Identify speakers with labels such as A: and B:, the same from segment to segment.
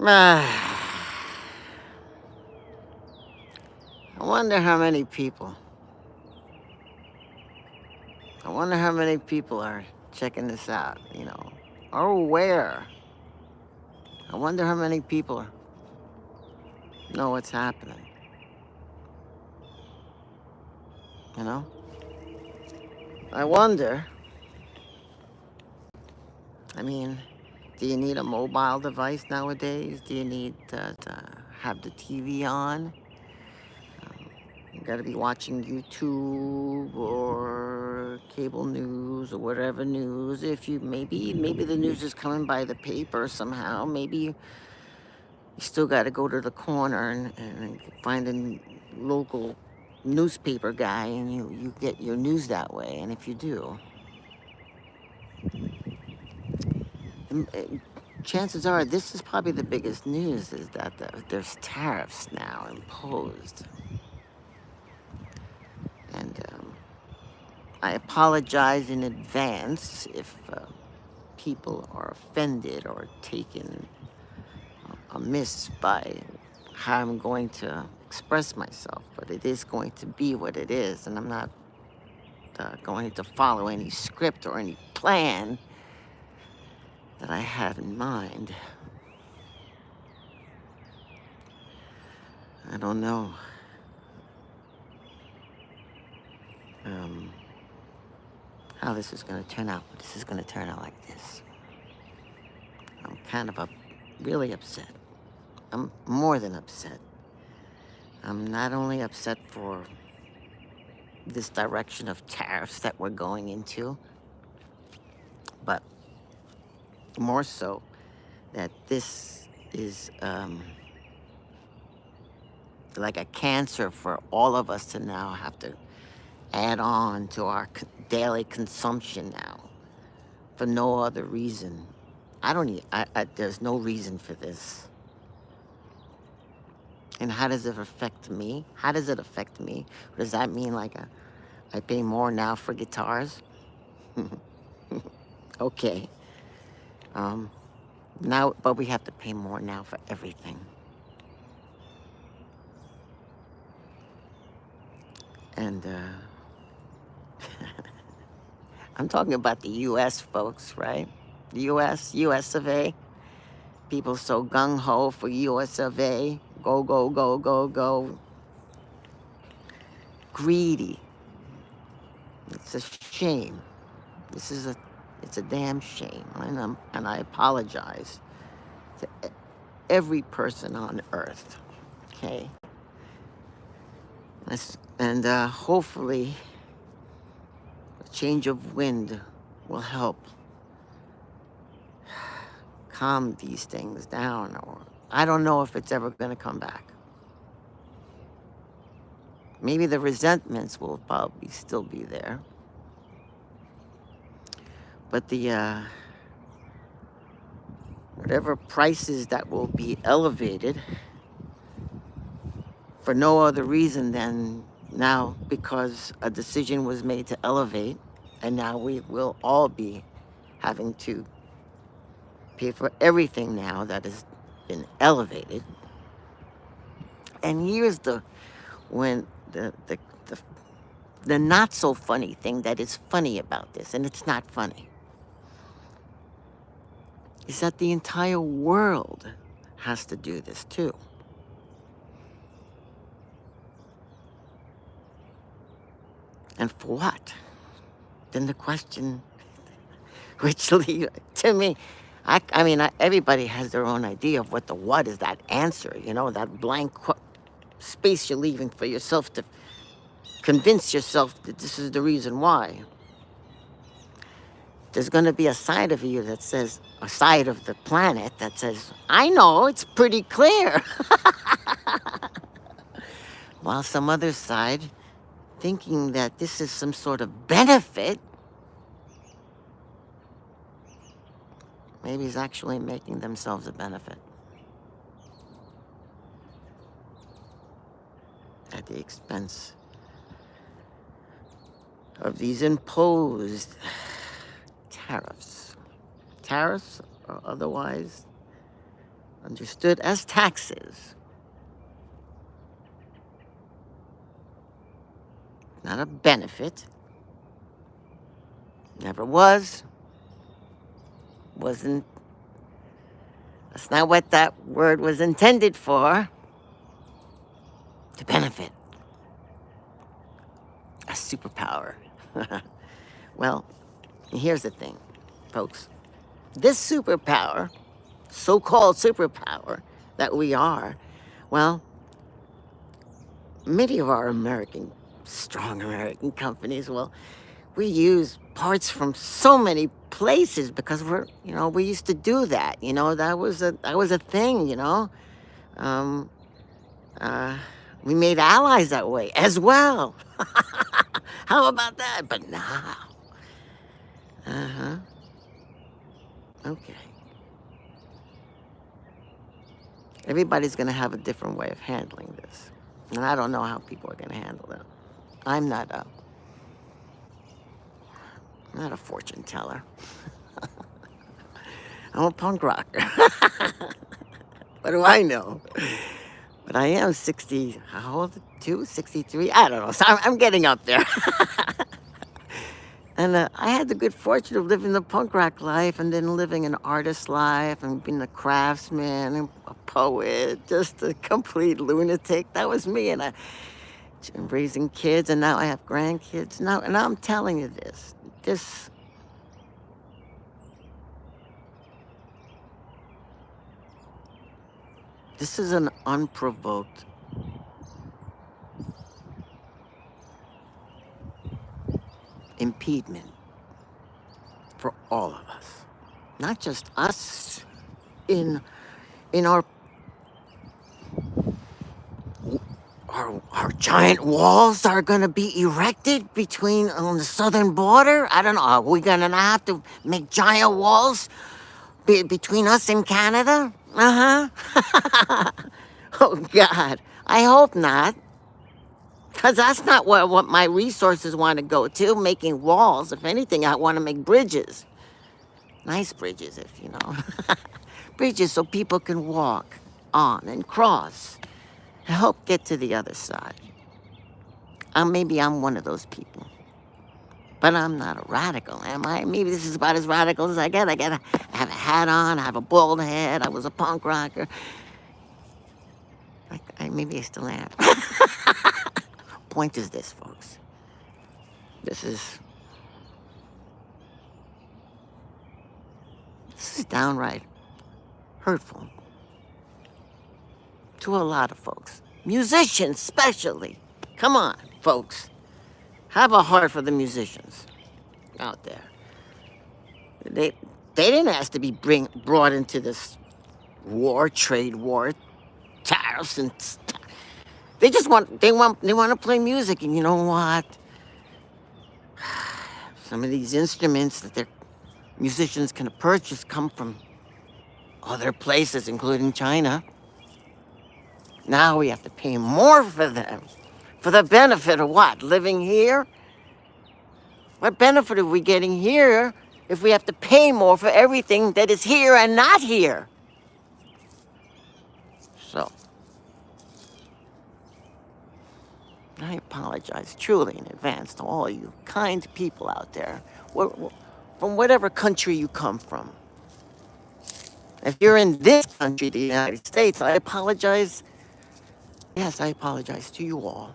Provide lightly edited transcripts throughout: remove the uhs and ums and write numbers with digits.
A: I wonder how many people. I wonder how many people are checking this out, are aware. I wonder how many people know what's happening, you know? I wonder, I mean, do you need a mobile device nowadays? Do you need to have the TV on? You gotta be watching YouTube or cable news or whatever news. If you maybe the news is coming by the paper somehow. Maybe you still gotta go to the corner and find a local newspaper guy and you get your news that way. And if you do, chances are this is probably the biggest news is that there's tariffs now imposed. And I apologize in advance if people are offended or taken amiss by how I'm going to express myself, but it is going to be what it is, and I'm not going to follow any script or any plan that I had in mind. I don't know how this is going to turn out, but this is going to turn out like this. I'm kind of really upset. I'm more than upset. I'm not only upset for this direction of tariffs that we're going into, but more so that this is like a cancer for all of us to now have to add on to our daily consumption now for no other reason. There's no reason for this. And how does it affect me? How does it affect me? Does that mean like I pay more now for guitars? Okay. Now, but we have to pay more now for everything. And I'm talking about the U.S. folks, right? The U.S. of A. People so gung-ho for U.S. of A. Go, go, go, go, go. Greedy. It's a shame. It's a damn shame. And I apologize to every person on earth, okay? And hopefully a change of wind will help calm these things down, or I don't know if it's ever going to come back. Maybe the resentments will probably still be there. But the whatever prices that will be elevated for no other reason than now because a decision was made to elevate, and now we will all be having to pay for everything now that has been elevated. And here's when the not so funny thing that is funny about this, and it's not funny, is that the entire world has to do this too. And for what? Then the question, which to me, I mean, everybody has their own idea of what the what is, that answer, that blank space you're leaving for yourself to convince yourself that this is the reason why. There's going to be a side of you that says, a side of the planet that says, I know, it's pretty clear. While some other side, thinking that this is some sort of benefit, maybe is actually making themselves a benefit at the expense of these imposed tariffs. Tariffs or otherwise, understood as taxes. Not a benefit. Never was. Wasn't. That's not what that word was intended for. To benefit. A superpower. Well, here's the thing, folks. This superpower, so-called superpower that we are, well, many of our strong American companies, well, we use parts from so many places because we used to do that. That was a thing. Um, we made allies that way as well. How about that? But now, okay. Everybody's going to have a different way of handling this. And I don't know how people are going to handle it. I'm not a fortune teller. I'm a punk rocker. What do I know? But I am 60, how old? 63? I don't know. So I'm getting up there. And I had the good fortune of living the punk rock life and then living an artist life and being a craftsman and a poet, just a complete lunatic. That was me. And raising kids, and now I have grandkids. Now, and I'm telling you this. This is an unprovoked impediment for all of us. Not just us in our giant walls are going to be erected on the southern border. I don't know. Are we going to have to make giant walls between us and Canada? Oh, God. I hope not. Because that's not what my resources want to go to, making walls. If anything, I want to make bridges. Nice bridges, if you know. Bridges so people can walk on and cross. Help get to the other side. Maybe I'm one of those people. But I'm not a radical, am I? Maybe this is about as radical as I get. I have a hat on, I have a bald head, I was a punk rocker. Maybe I still am. Point is this, folks. This is downright hurtful to a lot of folks. Musicians, especially. Come on, folks. Have a heart for the musicians out there. They didn't ask to be brought into this trade war, tariffs, and they want to play music. And you know what? Some of these instruments that their musicians can purchase come from other places, including China. Now we have to pay more for them. For the benefit of what? Living here? What benefit are we getting here if we have to pay more for everything that is here and not here? So, I apologize truly in advance to all you kind people out there, from whatever country you come from. If you're in this country, the United States, I apologize. Yes, I apologize to you all.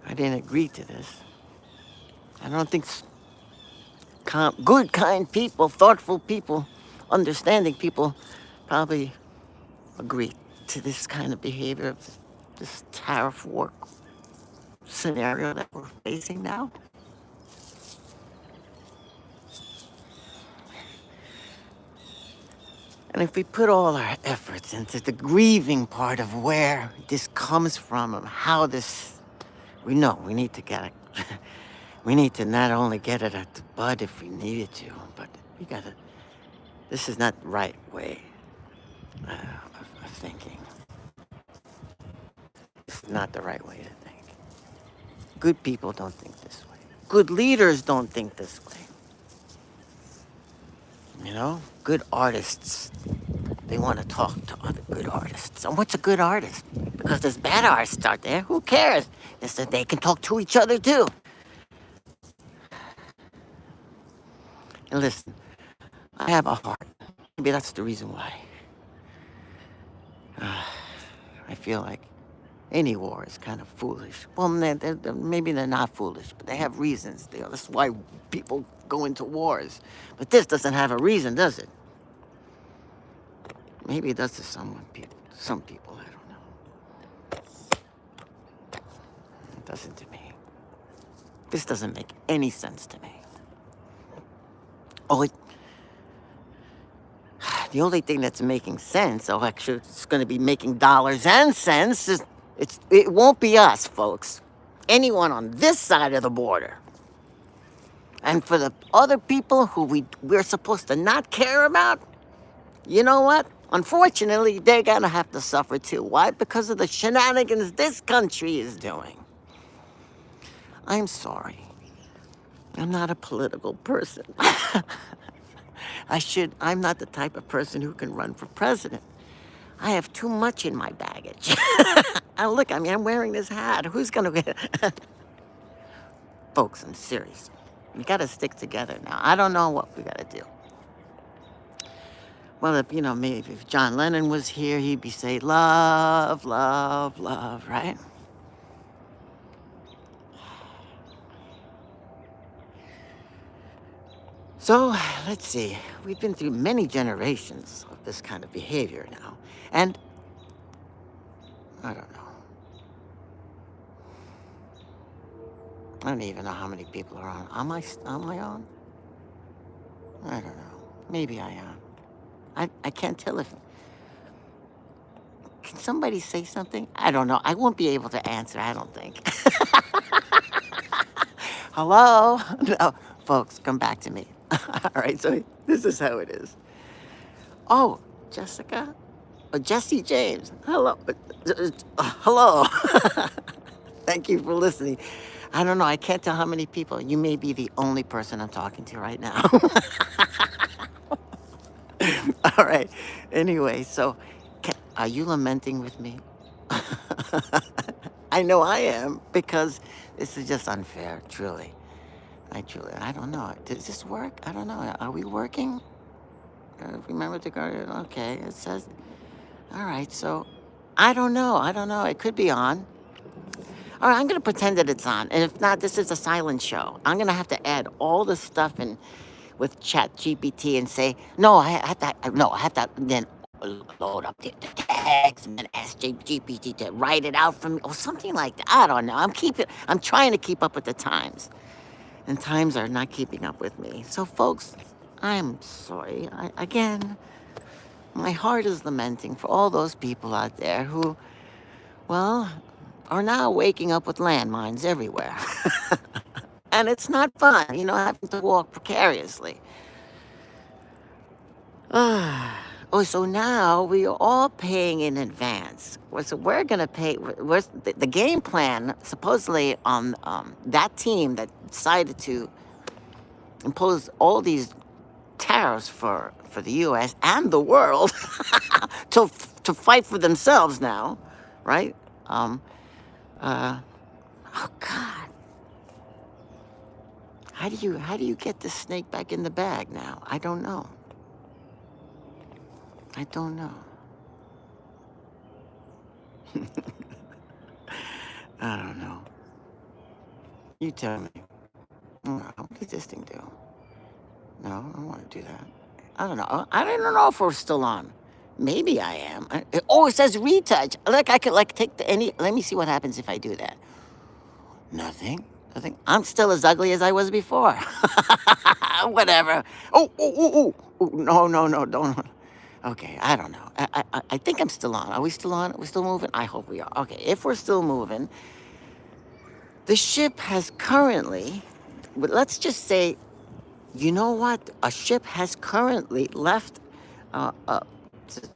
A: I didn't agree to this. I don't think good, kind people, thoughtful people, understanding people probably agree to this kind of behavior, this tariff war scenario that we're facing now. And if we put all our efforts into the grieving part of where this comes from and how this, we need to get it. We need to not only get it at the bud if we needed to, but this is not the right way of thinking. This is not the right way to think. Good people don't think this way. Good leaders don't think this way. Good artists, they want to talk to other good artists. And what's a good artist? Because there's bad artists out there. Who cares? It's that they can talk to each other too. And listen, I have a heart. Maybe that's the reason why. I feel like any war is kind of foolish. Well, maybe they're not foolish, but they have reasons. That's why people go into wars. But this doesn't have a reason, does it? Maybe it does to some people, I don't know. It doesn't to me. This doesn't make any sense to me. The only thing that's making sense, actually it's going to be making dollars and cents, it won't be us, folks. Anyone on this side of the border. And for the other people who we're supposed to not care about, you know what? Unfortunately, they're going to have to suffer too. Why? Because of the shenanigans this country is doing. I'm sorry. I'm not a political person. I'm not the type of person who can run for president. I have too much in my baggage. And look, I'm wearing this hat. Who's going to get... Folks, I'm serious. We got to stick together now. I don't know what we got to do. Well, maybe if John Lennon was here, he'd be saying, love, love, love, right? So, let's see. We've been through many generations of this kind of behavior now. And, I don't know. I don't even know how many people are on. Am I on? I don't know. Maybe I am. I can't tell if... Can somebody say something? I don't know. I won't be able to answer, I don't think. Hello? No, folks, come back to me. All right, so this is how it is. Oh, Jessica? Oh, Jesse James. Hello. Hello. Thank you for listening. I don't know. I can't tell how many people. You may be the only person I'm talking to right now. All right. Anyway, so are you lamenting with me? I know I am, because this is just unfair, truly. I don't know. Does this work? I don't know. Are we working? Remember to go, okay, it says, all right, so I don't know. It could be on. All right, I'm going to pretend that it's on. And if not, this is a silent show. I'm going to have to add all the stuff in with Chat GPT and say, no, I have to then load up the text and then ask GPT to write it out for me or something like that. I don't know. I'm trying to keep up with the times. And times are not keeping up with me. So, folks, I'm sorry. Again, my heart is lamenting for all those people out there who, well, are now waking up with landmines everywhere. And it's not fun, having to walk precariously. So now we are all paying in advance. So we're going to pay. The game plan, supposedly, on that team that decided to impose all these tariffs for the U.S. and the world to fight for themselves now, right? Oh, God. How do you get the snake back in the bag now? I don't know. I don't know. I don't know. You tell me. What does this thing do? No, I don't want to do that. I don't know. I don't know if we're still on. Maybe I am. It says retouch. Like I could take let me see what happens if I do that. Nothing. I'm still as ugly as I was before. Whatever. Oh, no, don't. Okay, I don't know. I think I'm still on. Are we still on? Are we still moving? I hope we are. Okay, if we're still moving, the ship has currently, let's just say, you know what? A ship has currently left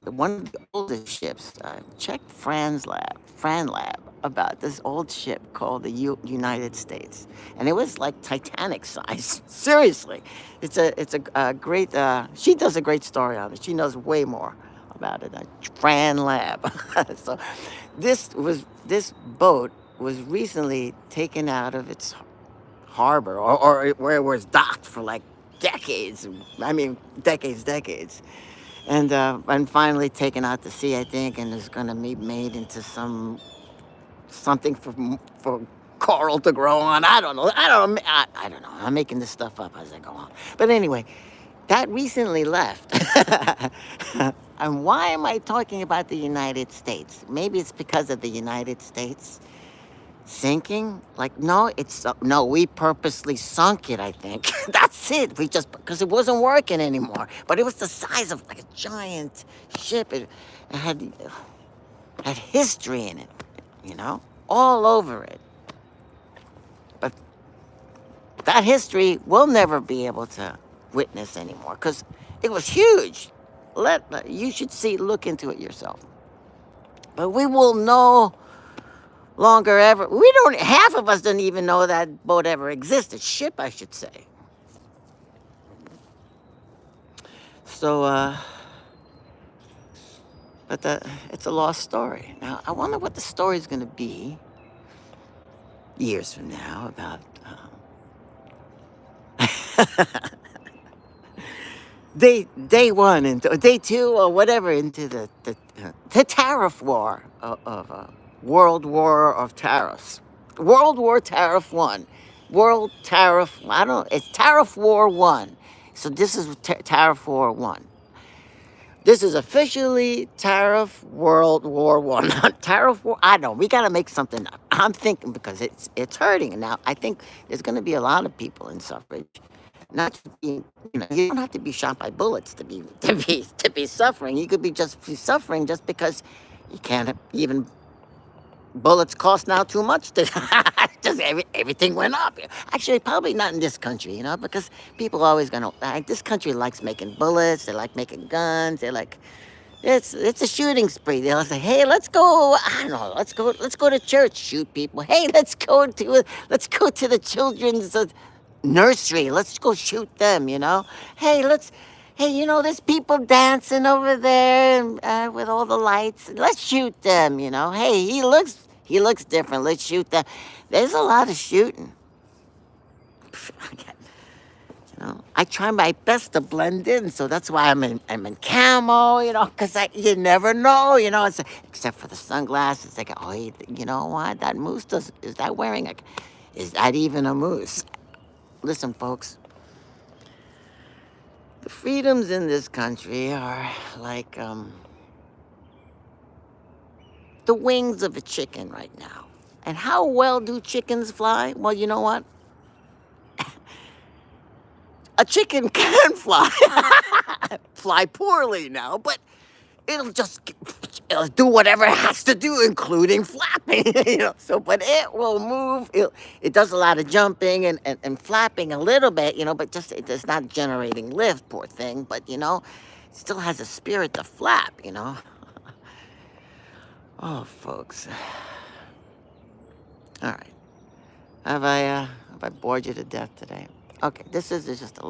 A: one of the oldest ships. Check Fran Lab about this old ship called the United States, and it was like Titanic size. Seriously, it's a great. She does a great story on it. She knows way more about it. Fran Lab. So, this boat was recently taken out of its harbor, or where it was docked for like decades. I mean, decades, and finally taken out to sea, I think, and is going to be made into something for coral to grow on. I don't know. I don't know. I'm making this stuff up as I go on. But anyway, that recently left. And why am I talking about the United States? Maybe it's because of the United States sinking. Like, no, no, we purposely sunk it, I think. That's it. We just, because it wasn't working anymore. But it was the size of like a giant ship. It had history in it, all over it. But that history we'll never be able to witness anymore because it was huge. You should look into it yourself. But we will no longer ever. Half of us didn't even know that boat ever existed. Ship, I should say. So, but it's a lost story. Now, I wonder what the story's going to be years from now about day one and day two or whatever into the tariff war of World War of Tariffs. World War Tariff 1. World Tariff, I don't it's Tariff War 1. So this is Tariff War 1. This is officially Tariff World War 1. Tariff War, I know, we got to make something up. I'm thinking because it's hurting. Now, I think there's going to be a lot of people in suffrage. Not to be, you don't have to be shot by bullets to be suffering. You could be suffering just because you can't even. Bullets cost now too much. Just everything went up. Actually, probably not in this country, because people are always gonna. This country likes making bullets. They like making guns. They like. It's a shooting spree. They'll say, "Hey, let's go. I don't know. Let's go to church. Shoot people. Hey, let's go to the children's nursery. Let's go shoot them. Hey, there's people dancing over there with all the lights. Let's shoot them. Hey, he looks different. Let's shoot them. There's a lot of shooting. I try my best to blend in, so that's why I'm in camo, because you never know, except for the sunglasses. Like, oh, you know what? That moose is that wearing is that even a moose? Listen, folks, the freedoms in this country are like the wings of a chicken right now. And how well do chickens fly? Well, you know what? A chicken can fly. Fly poorly now, but it'll do whatever it has to do, including flapping. So, but it will move. It does a lot of jumping and flapping a little bit, but it's not generating lift, poor thing. But, it still has a spirit to flap, Oh, folks. All right. Have I bored you to death today? Okay, this is just a